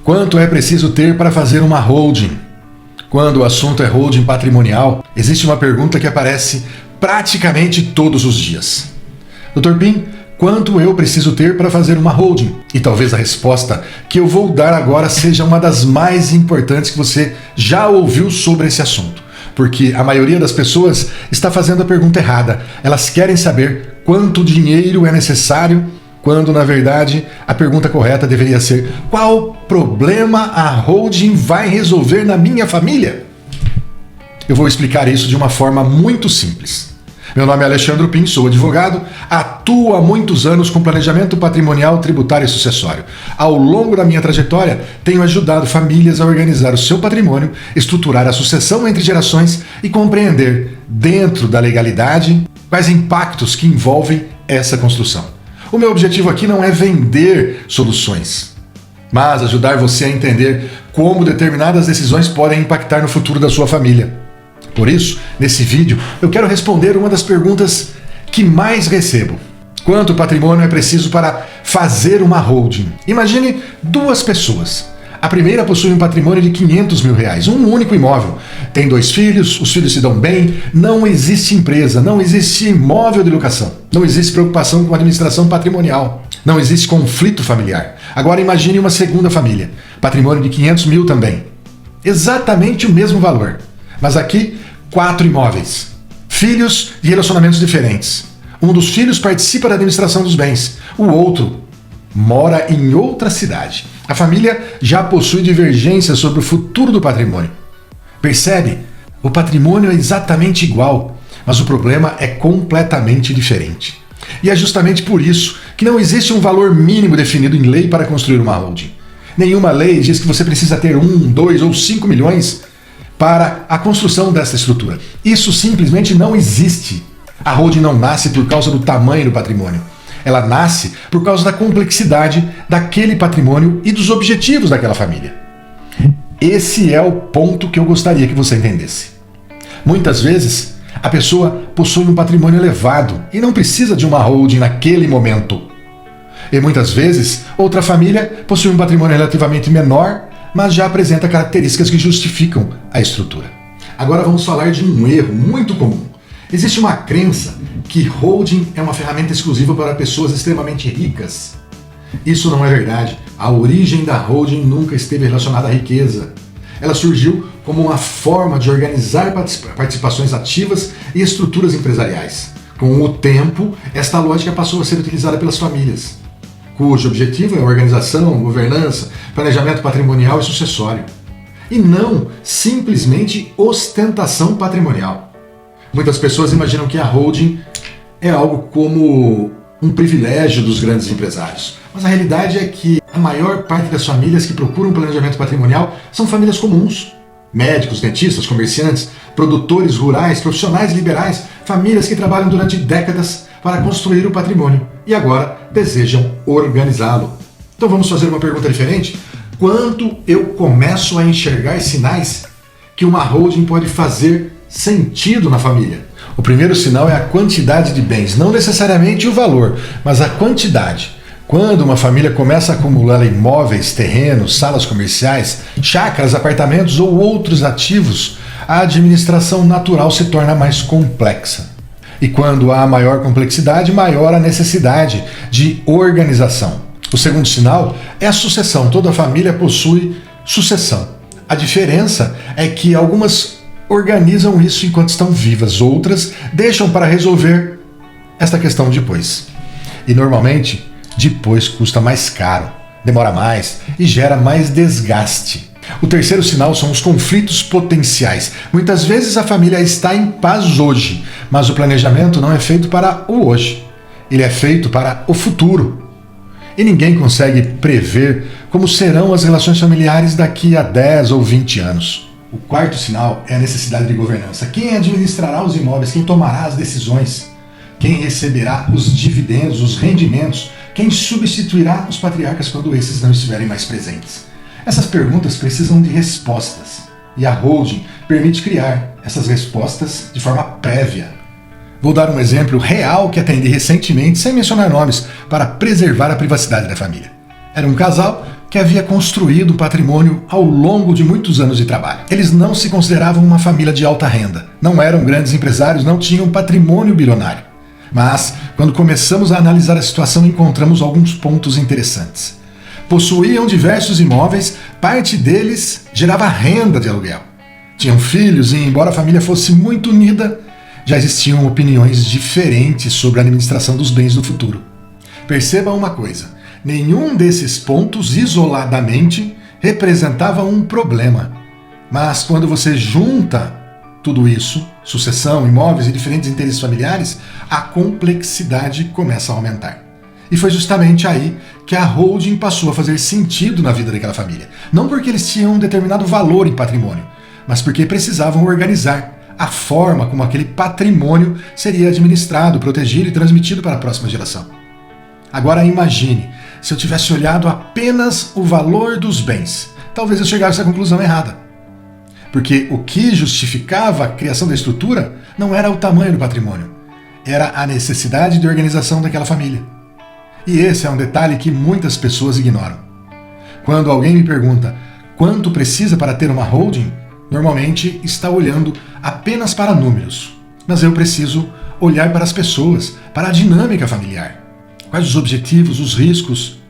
Quanto é preciso ter para fazer uma holding? Quando o assunto é holding patrimonial, existe uma pergunta que aparece praticamente todos os dias. Dr. Pim, quanto eu preciso ter para fazer uma holding? E talvez a resposta que eu vou dar agora seja uma das mais importantes que você já ouviu sobre esse assunto. Porque a maioria das pessoas está fazendo a pergunta errada. Elas querem saber quanto dinheiro é necessário, quando, na verdade, a pergunta correta deveria ser: qual problema a holding vai resolver na minha família? Eu vou explicar isso de uma forma muito simples. Meu nome é Alexandre Pim, sou advogado, atuo há muitos anos com planejamento patrimonial, tributário e sucessório. Ao longo da minha trajetória, tenho ajudado famílias a organizar o seu patrimônio, estruturar a sucessão entre gerações e compreender, dentro da legalidade, quais impactos que envolvem essa construção. O meu objetivo aqui não é vender soluções, mas ajudar você a entender como determinadas decisões podem impactar no futuro da sua família. Por isso, nesse vídeo, eu quero responder uma das perguntas que mais recebo. Quanto patrimônio é preciso para fazer uma holding? Imagine duas pessoas. A primeira possui um patrimônio de R$500 mil, um único imóvel. Tem 2 filhos, os filhos se dão bem, não existe empresa, não existe imóvel de locação, não existe preocupação com administração patrimonial, não existe conflito familiar. Agora imagine uma segunda família, patrimônio de R$500 mil também. Exatamente o mesmo valor, mas aqui 4 imóveis, filhos de relacionamentos diferentes. Um dos filhos participa da administração dos bens, o outro mora em outra cidade. A família já possui divergências sobre o futuro do patrimônio. Percebe? O patrimônio é exatamente igual, mas o problema é completamente diferente. E é justamente por isso que não existe um valor mínimo definido em lei para construir uma holding. Nenhuma lei diz que você precisa ter 1, 2 ou 5 milhões para a construção dessa estrutura. Isso simplesmente não existe. A holding não nasce por causa do tamanho do patrimônio. Ela nasce por causa da complexidade daquele patrimônio e dos objetivos daquela família. Esse é o ponto que eu gostaria que você entendesse. Muitas vezes, a pessoa possui um patrimônio elevado e não precisa de uma holding naquele momento. E muitas vezes, outra família possui um patrimônio relativamente menor, mas já apresenta características que justificam a estrutura. Agora vamos falar de um erro muito comum. Existe uma crença que holding é uma ferramenta exclusiva para pessoas extremamente ricas. Isso não é verdade. A origem da holding nunca esteve relacionada à riqueza. Ela surgiu como uma forma de organizar participações ativas e estruturas empresariais. Com o tempo, esta lógica passou a ser utilizada pelas famílias, cujo objetivo é organização, governança, planejamento patrimonial e sucessório. E não simplesmente ostentação patrimonial. Muitas pessoas imaginam que a holding é algo como um privilégio dos grandes empresários. Mas a realidade é que a maior parte das famílias que procuram planejamento patrimonial são famílias comuns. Médicos, dentistas, comerciantes, produtores rurais, profissionais liberais, famílias que trabalham durante décadas para construir o patrimônio e agora desejam organizá-lo. Então vamos fazer uma pergunta diferente? Quando eu começo a enxergar sinais que uma holding pode fazer sentido na família? O primeiro sinal é a quantidade de bens, não necessariamente o valor, mas a quantidade. Quando uma família começa a acumular imóveis, terrenos, salas comerciais, chácaras, apartamentos ou outros ativos, a administração natural se torna mais complexa. E quando há maior complexidade, maior a necessidade de organização. O segundo sinal é a sucessão. Toda família possui sucessão. A diferença é que algumas organizam isso enquanto estão vivas, outras deixam para resolver esta questão depois. E normalmente, depois custa mais caro, demora mais e gera mais desgaste. O terceiro sinal são os conflitos potenciais. Muitas vezes a família está em paz hoje, mas o planejamento não é feito para o hoje. Ele é feito para o futuro. E ninguém consegue prever como serão as relações familiares daqui a 10 ou 20 anos. O quarto sinal é a necessidade de governança. Quem administrará os imóveis? Quem tomará as decisões? Quem receberá os dividendos, os rendimentos? Quem substituirá os patriarcas quando esses não estiverem mais presentes? Essas perguntas precisam de respostas. E a holding permite criar essas respostas de forma prévia. Vou dar um exemplo real que atendi recentemente, sem mencionar nomes, para preservar a privacidade da família. Era um casal que havia construído um patrimônio ao longo de muitos anos de trabalho. Eles não se consideravam uma família de alta renda, não eram grandes empresários, não tinham patrimônio bilionário. Mas, quando começamos a analisar a situação, encontramos alguns pontos interessantes. Possuíam diversos imóveis, parte deles gerava renda de aluguel. Tinham filhos e, embora a família fosse muito unida, já existiam opiniões diferentes sobre a administração dos bens do futuro. Perceba uma coisa, nenhum desses pontos isoladamente representava um problema. Mas quando você junta tudo isso, sucessão, imóveis e diferentes interesses familiares, a complexidade começa a aumentar. E foi justamente aí que a holding passou a fazer sentido na vida daquela família. Não porque eles tinham um determinado valor em patrimônio, mas porque precisavam organizar a forma como aquele patrimônio seria administrado, protegido e transmitido para a próxima geração. Agora imagine, se eu tivesse olhado apenas o valor dos bens, talvez eu chegasse à conclusão errada. Porque o que justificava a criação da estrutura não era o tamanho do patrimônio, era a necessidade de organização daquela família. E esse é um detalhe que muitas pessoas ignoram. Quando alguém me pergunta quanto precisa para ter uma holding, normalmente está olhando apenas para números. Mas eu preciso olhar para as pessoas, para a dinâmica familiar. Quais os objetivos, os riscos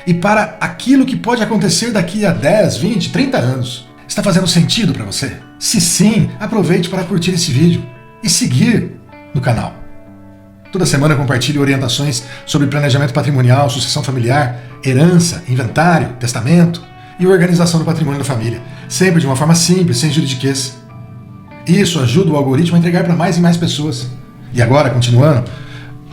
e para aquilo que pode acontecer daqui a 10, 20, 30 anos. Está fazendo sentido para você? Se sim, aproveite para curtir esse vídeo e seguir no canal. Toda semana eu compartilho orientações sobre planejamento patrimonial, sucessão familiar, herança, inventário, testamento e organização do patrimônio da família, sempre de uma forma simples, sem juridiquês. Isso ajuda o algoritmo a entregar para mais e mais pessoas. E agora, continuando,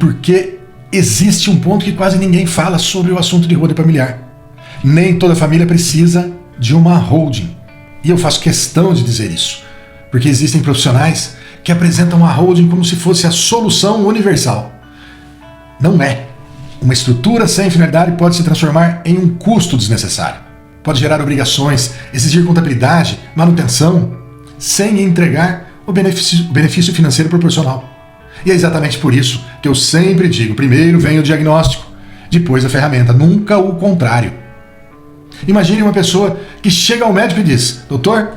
porque existe um ponto que quase ninguém fala sobre o assunto de holding familiar. Nem toda família precisa de uma holding. E eu faço questão de dizer isso, porque existem profissionais que apresentam a holding como se fosse a solução universal. Não é. Uma estrutura sem finalidade pode se transformar em um custo desnecessário. Pode gerar obrigações, exigir contabilidade, manutenção, sem entregar o benefício financeiro proporcional. E é exatamente por isso que eu sempre digo, primeiro vem o diagnóstico, depois a ferramenta, nunca o contrário. Imagine uma pessoa que chega ao médico e diz: doutor,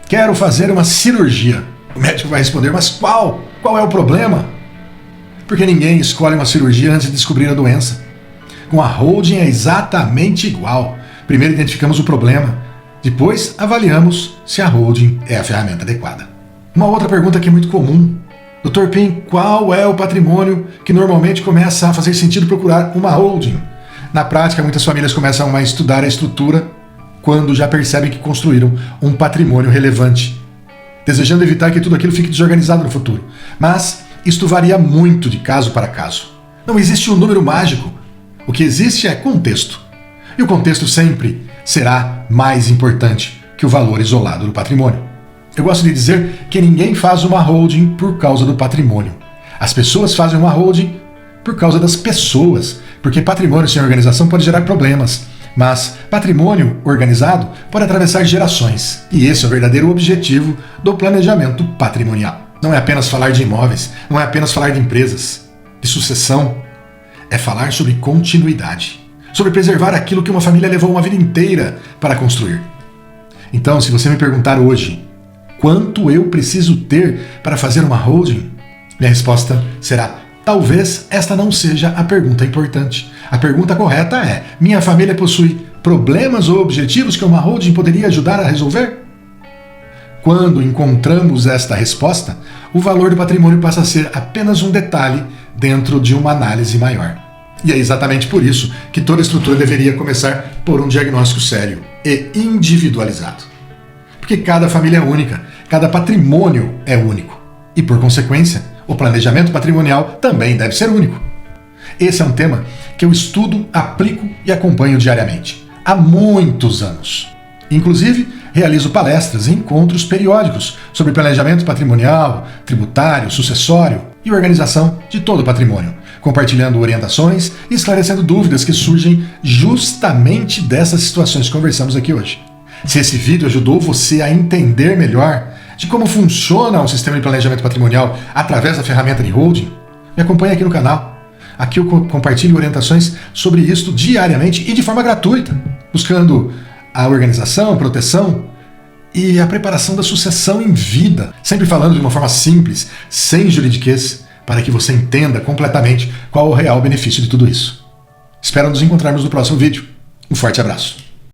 quero fazer uma cirurgia. O médico vai responder: mas qual? Qual é o problema? Porque ninguém escolhe uma cirurgia antes de descobrir a doença. Com a holding é exatamente igual. Primeiro identificamos o problema, depois avaliamos se a holding é a ferramenta adequada. Uma outra pergunta que é muito comum: Dr. Pim, qual é o patrimônio que normalmente começa a fazer sentido procurar uma holding? Na prática, muitas famílias começam a estudar a estrutura quando já percebem que construíram um patrimônio relevante, desejando evitar que tudo aquilo fique desorganizado no futuro. Mas isto varia muito de caso para caso. Não existe um número mágico. O que existe é contexto. E o contexto sempre será mais importante que o valor isolado do patrimônio. Eu gosto de dizer que ninguém faz uma holding por causa do patrimônio. As pessoas fazem uma holding por causa das pessoas, porque patrimônio sem organização pode gerar problemas, mas patrimônio organizado pode atravessar gerações. E esse é o verdadeiro objetivo do planejamento patrimonial. Não é apenas falar de imóveis, não é apenas falar de empresas, de sucessão. É falar sobre continuidade, sobre preservar aquilo que uma família levou uma vida inteira para construir. Então, se você me perguntar hoje, quanto eu preciso ter para fazer uma holding? Minha resposta será: talvez esta não seja a pergunta importante. A pergunta correta é: minha família possui problemas ou objetivos que uma holding poderia ajudar a resolver? Quando encontramos esta resposta, o valor do patrimônio passa a ser apenas um detalhe dentro de uma análise maior. E é exatamente por isso que toda estrutura deveria começar por um diagnóstico sério e individualizado. Porque cada família é única, cada patrimônio é único. E, por consequência, o planejamento patrimonial também deve ser único. Esse é um tema que eu estudo, aplico e acompanho diariamente, há muitos anos. Inclusive, realizo palestras e encontros periódicos sobre planejamento patrimonial, tributário, sucessório e organização de todo o patrimônio, compartilhando orientações e esclarecendo dúvidas que surgem justamente dessas situações que conversamos aqui hoje. Se esse vídeo ajudou você a entender melhor de como funciona o sistema de planejamento patrimonial através da ferramenta de holding, me acompanhe aqui no canal. Aqui eu compartilho orientações sobre isso diariamente e de forma gratuita. buscando a organização, proteção e a preparação da sucessão em vida, sempre falando de uma forma simples, sem juridiquês, para que você entenda completamente qual o real benefício de tudo isso. Espero nos encontrarmos no próximo vídeo. Um forte abraço.